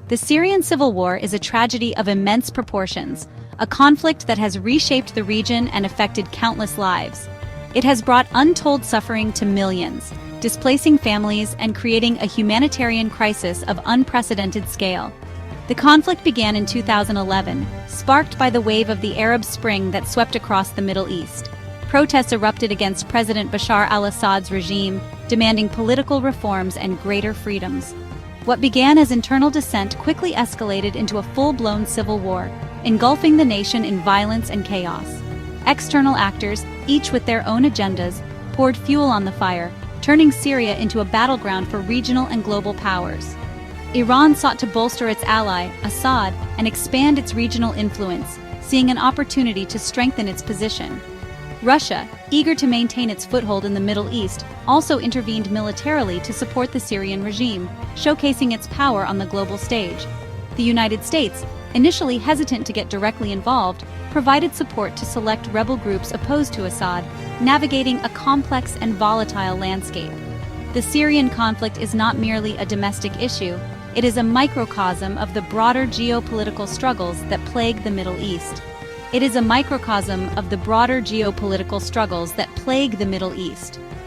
The Syrian civil war is a tragedy of immense proportions, a conflict that has reshaped the region and affected countless lives. It has brought untold suffering to millions, displacing families and creating a humanitarian crisis of unprecedented scale. The conflict began in 2011, sparked by the wave of the Arab Spring that swept across the Middle East. Protests erupted against President Bashar al-Assad's regime, demanding political reforms and greater freedoms. What began as internal dissent quickly escalated into a full-blown civil war, engulfing the nation in violence and chaos. External actors, each with their own agendas, poured fuel on the fire, turning Syria into a battleground for regional and global powers. Iran sought to bolster its ally, Assad, and expand its regional influence, seeing an opportunity to strengthen its position. Russia, eager to maintain its foothold in the Middle East, also intervened militarily to support the Syrian regime, showcasing its power on the global stage. The United States, initially hesitant to get directly involved, provided support to select rebel groups opposed to Assad, navigating a complex and volatile landscape. The Syrian conflict is not merely a domestic issue, it is a microcosm of the broader geopolitical struggles that plague the Middle East.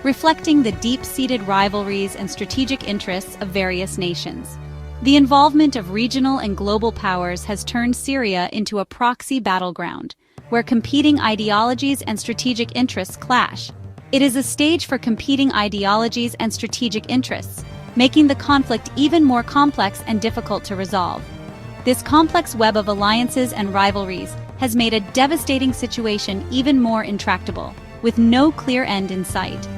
Reflecting the deep-seated rivalries and strategic interests of various nations. The involvement of regional and global powers has turned Syria into a proxy battleground, where competing ideologies and strategic interests clash. It is a stage for competing ideologies and strategic interests, making the conflict even more complex and difficult to resolve. This complex web of alliances and rivalries has made a devastating situation even more intractable, with no clear end in sight.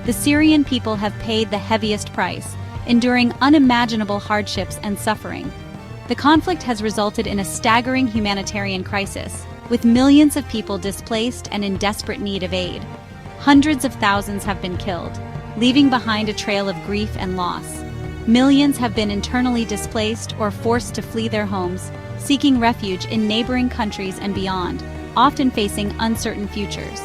The Syrian people have paid the heaviest price, enduring unimaginable hardships and suffering. The conflict has resulted in a staggering humanitarian crisis, with millions of people displaced and in desperate need of aid. Hundreds of thousands have been killed, leaving behind a trail of grief and loss. Millions have been internally displaced or forced to flee their homes, seeking refuge in neighboring countries and beyond, often facing uncertain futures.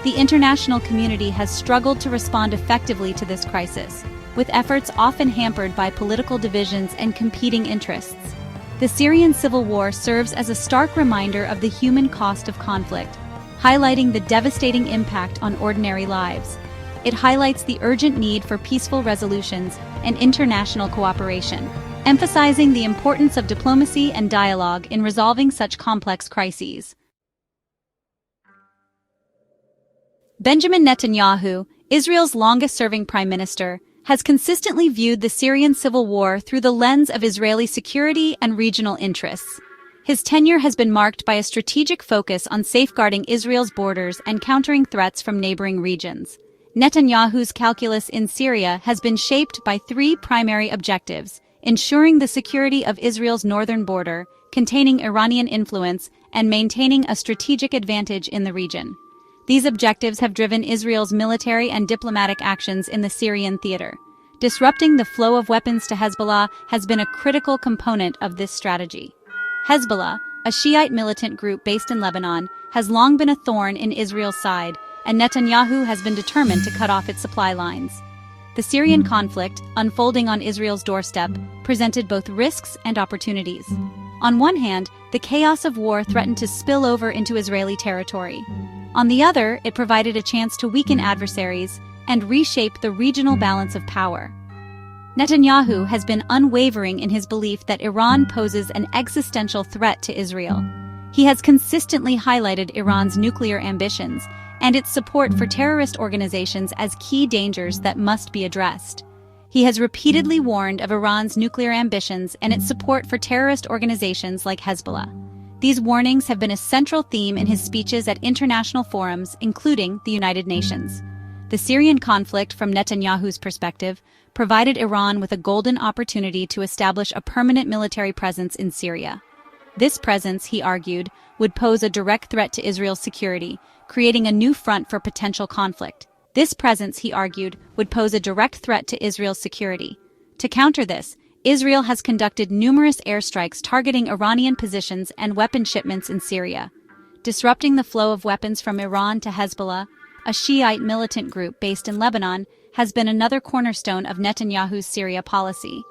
The international community has struggled to respond effectively to this crisis, with efforts often hampered by political divisions and competing interests. The Syrian civil war serves as a stark reminder of the human cost of conflict, highlighting the devastating impact on ordinary lives. It highlights the urgent need for peaceful resolutions and international cooperation, emphasizing the importance of diplomacy and dialogue in resolving such complex crises. Benjamin Netanyahu, Israel's longest-serving prime minister, has consistently viewed the Syrian civil war through the lens of Israeli security and regional interests. His tenure has been marked by a strategic focus on safeguarding Israel's borders and countering threats from neighboring regions. Netanyahu's calculus in Syria has been shaped by three primary objectives: ensuring the security of Israel's northern border, containing Iranian influence, and maintaining a strategic advantage in the region. These objectives have driven Israel's military and diplomatic actions in the Syrian theater. Disrupting the flow of weapons to Hezbollah has been a critical component of this strategy. Hezbollah, a Shiite militant group based in Lebanon, has long been a thorn in Israel's side, and Netanyahu has been determined to cut off its supply lines. The Syrian conflict, unfolding on Israel's doorstep, presented both risks and opportunities. On one hand, the chaos of war threatened to spill over into Israeli territory. On the other, it provided a chance to weaken adversaries and reshape the regional balance of power. Netanyahu has been unwavering in his belief that Iran poses an existential threat to Israel. He has consistently highlighted Iran's nuclear ambitions and its support for terrorist organizations as key dangers that must be addressed. He has repeatedly warned of Iran's nuclear ambitions and its support for terrorist organizations like Hezbollah. These warnings have been a central theme in his speeches at international forums, including the United Nations. The Syrian conflict, from Netanyahu's perspective, provided Iran with a golden opportunity to establish a permanent military presence in Syria. This presence, he argued, would pose a direct threat to Israel's security, creating a new front for potential conflict. This presence, he argued, would pose a direct threat to Israel's security. To counter this, Israel has conducted numerous airstrikes targeting Iranian positions and weapon shipments in Syria. Disrupting the flow of weapons from Iran to Hezbollah, a Shiite militant group based in Lebanon, has been another cornerstone of Netanyahu's Syria policy.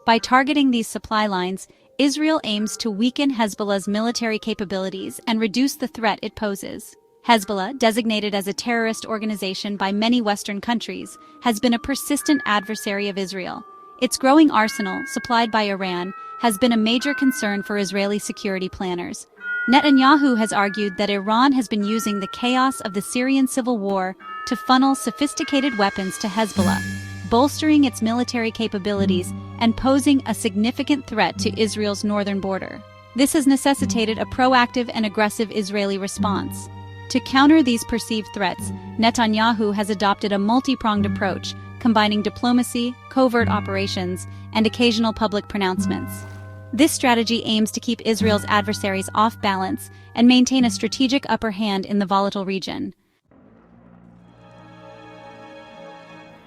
By targeting these supply lines, Israel aims to weaken Hezbollah's military capabilities and reduce the threat it poses. Hezbollah, designated as a terrorist organization by many Western countries, has been a persistent adversary of Israel. Its growing arsenal, supplied by Iran, has been a major concern for Israeli security planners. Netanyahu has argued that Iran has been using the chaos of the Syrian civil war to funnel sophisticated weapons to Hezbollah, bolstering its military capabilities and posing a significant threat to Israel's northern border. This has necessitated a proactive and aggressive Israeli response. To counter these perceived threats, Netanyahu has adopted a multi-pronged approach, combining diplomacy, covert operations, and occasional public pronouncements. This strategy aims to keep Israel's adversaries off balance and maintain a strategic upper hand in the volatile region.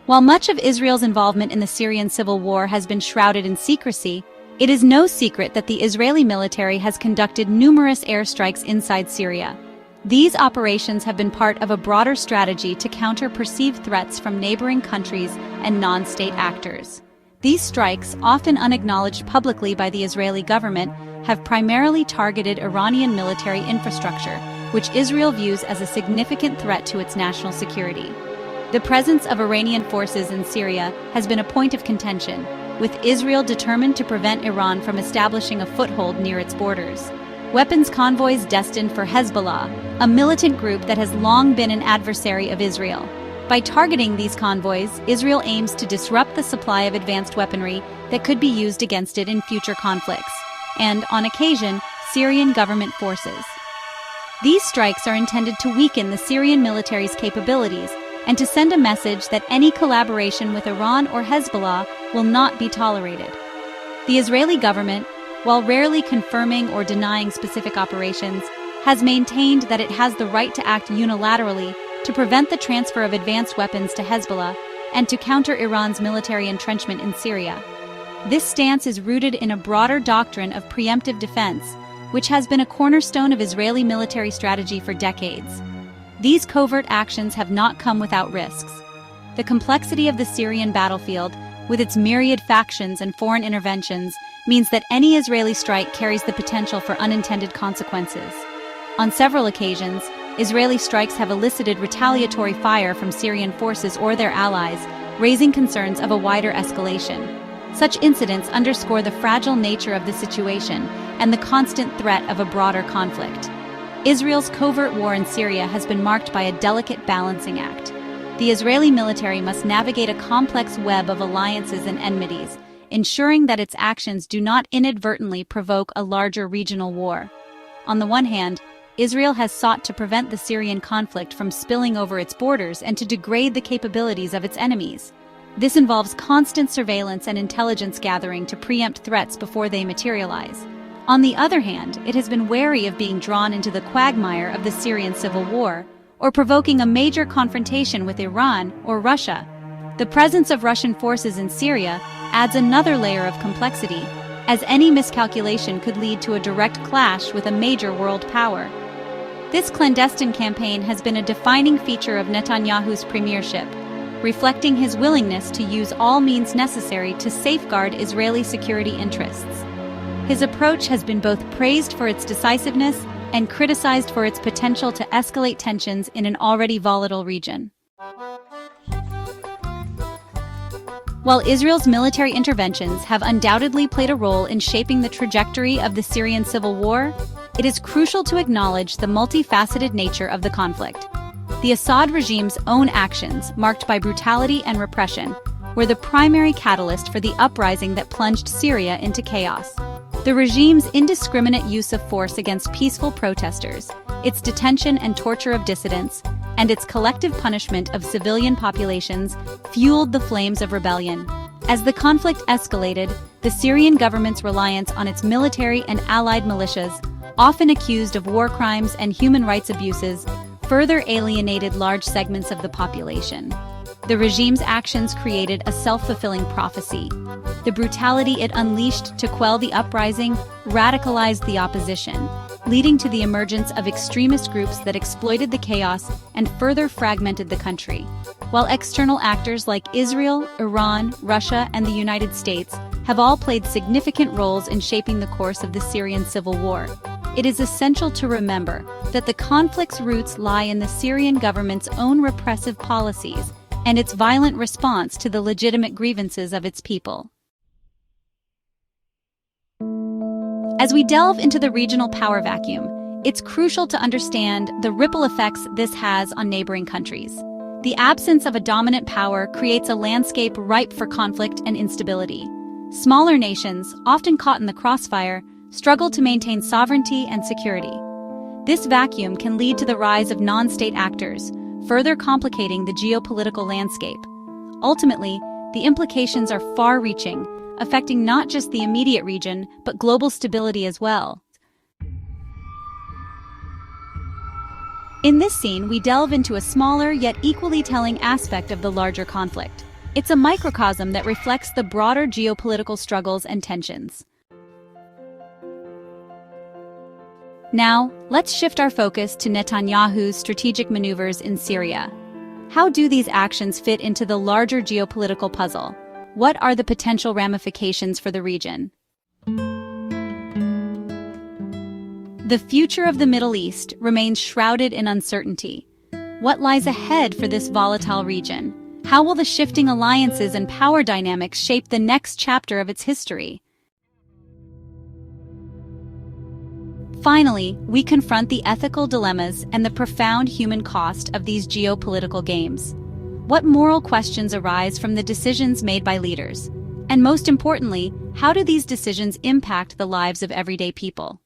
While much of Israel's involvement in the Syrian civil war has been shrouded in secrecy, it is no secret that the Israeli military has conducted numerous airstrikes inside Syria. These operations have been part of a broader strategy to counter perceived threats from neighboring countries and non-state actors. These strikes, often unacknowledged publicly by the Israeli government, have primarily targeted Iranian military infrastructure, which Israel views as a significant threat to its national security. The presence of Iranian forces in Syria has been a point of contention, with Israel determined to prevent Iran from establishing a foothold near its borders. Weapons convoys destined for Hezbollah, a militant group that has long been an adversary of Israel. By targeting these convoys, Israel aims to disrupt the supply of advanced weaponry that could be used against it in future conflicts, and, on occasion, Syrian government forces. These strikes are intended to weaken the Syrian military's capabilities and to send a message that any collaboration with Iran or Hezbollah will not be tolerated. The Israeli government, while rarely confirming or denying specific operations, has maintained that it has the right to act unilaterally to prevent the transfer of advanced weapons to Hezbollah and to counter Iran's military entrenchment in Syria. This stance is rooted in a broader doctrine of preemptive defense, which has been a cornerstone of Israeli military strategy for decades. These covert actions have not come without risks. The complexity of the Syrian battlefield, with its myriad factions and foreign interventions, means that any Israeli strike carries the potential for unintended consequences. On several occasions, Israeli strikes have elicited retaliatory fire from Syrian forces or their allies, raising concerns of a wider escalation. Such incidents underscore the fragile nature of the situation and the constant threat of a broader conflict. Israel's covert war in Syria has been marked by a delicate balancing act. The Israeli military must navigate a complex web of alliances and enmities, ensuring that its actions do not inadvertently provoke a larger regional war. On the one hand, Israel has sought to prevent the Syrian conflict from spilling over its borders and to degrade the capabilities of its enemies. This involves constant surveillance and intelligence gathering to preempt threats before they materialize. On the other hand, it has been wary of being drawn into the quagmire of the Syrian civil war, or provoking a major confrontation with Iran or Russia. The presence of Russian forces in Syria adds another layer of complexity, as any miscalculation could lead to a direct clash with a major world power. This clandestine campaign has been a defining feature of Netanyahu's premiership, reflecting his willingness to use all means necessary to safeguard Israeli security interests. His approach has been both praised for its decisiveness and criticized for its potential to escalate tensions in an already volatile region. While Israel's military interventions have undoubtedly played a role in shaping the trajectory of the Syrian civil war, it is crucial to acknowledge the multifaceted nature of the conflict. The Assad regime's own actions, marked by brutality and repression, were the primary catalyst for the uprising that plunged Syria into chaos. The regime's indiscriminate use of force against peaceful protesters, its detention and torture of dissidents, and its collective punishment of civilian populations fueled the flames of rebellion. As the conflict escalated, the Syrian government's reliance on its military and allied militias, often accused of war crimes and human rights abuses, further alienated large segments of the population. The regime's actions created a self-fulfilling prophecy. The brutality it unleashed to quell the uprising radicalized the opposition, leading to the emergence of extremist groups that exploited the chaos and further fragmented the country. While external actors like Israel, Iran, Russia, and the United States have all played significant roles in shaping the course of the Syrian civil war. It is essential to remember that the conflict's roots lie in the Syrian government's own repressive policies and its violent response to the legitimate grievances of its people. As we delve into the regional power vacuum, it's crucial to understand the ripple effects this has on neighboring countries. The absence of a dominant power creates a landscape ripe for conflict and instability. Smaller nations, often caught in the crossfire, struggle to maintain sovereignty and security. This vacuum can lead to the rise of non-state actors, further complicating the geopolitical landscape. Ultimately, the implications are far-reaching, affecting not just the immediate region, but global stability as well. In this scene, we delve into a smaller yet equally telling aspect of the larger conflict. It's a microcosm that reflects the broader geopolitical struggles and tensions. Now, let's shift our focus to Netanyahu's strategic maneuvers in Syria. How do these actions fit into the larger geopolitical puzzle? What are the potential ramifications for the region? The future of the Middle East remains shrouded in uncertainty. What lies ahead for this volatile region? How will the shifting alliances and power dynamics shape the next chapter of its history? Finally, we confront the ethical dilemmas and the profound human cost of these geopolitical games. What moral questions arise from the decisions made by leaders? And most importantly, how do these decisions impact the lives of everyday people?